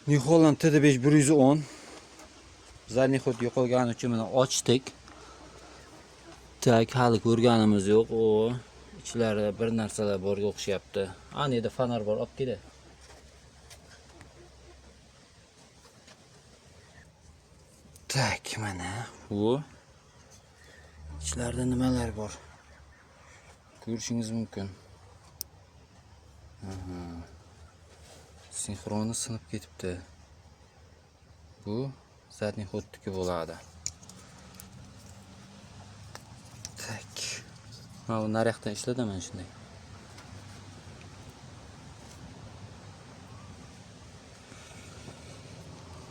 New Holland TD5 110. Zadniy xod yo'qolgani uchun mana ochdik. Tak, hali ko'rganimiz yo'q. O, ichlarida bir narsalar borga o'xshayapti. Ana yerda fonar bor, olib keldi. Tak, mana bu. İçlarida nimalar bor? Ko'rishingiz mumkin. Sinxroni sinib ketibdi. Bu zadniy xoddiki bo'ladi. Tak. Mana bu naryoqdan ishladim mana shunday.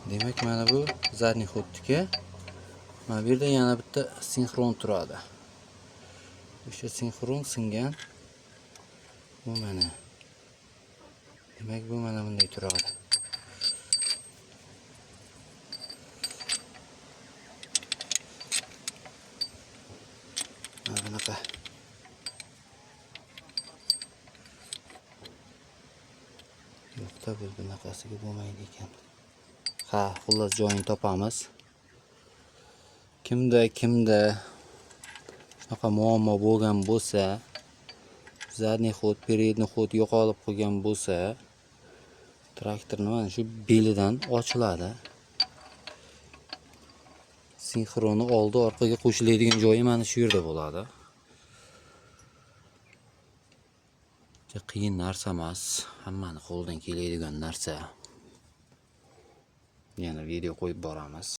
Demak, mana bu zadniy xoddiki. Mana bu yerda yana bitta sinxron turadi. O'sha sinxron singan. Bu mana. Demak, bu mana bunday turadi. Mana bunaqa. Yo'qda bu bunaqasiga bo'lmaydi ekan. Ha, xullas joyini topamiz. Kimda shunaqa muammo bo'lgan bo'lsa, zadniy xod, peredniy xod yo'qolib qolgan bo'lsa, traktorni mana shu belidan ochiladi. Sinxroni oldi orqaga qo'shiladigan joyi mana shu yerda bo'ladi. Qiyin narsa emas, hammani qo'ldan keladigan narsa. Yana video qo'yib boramiz.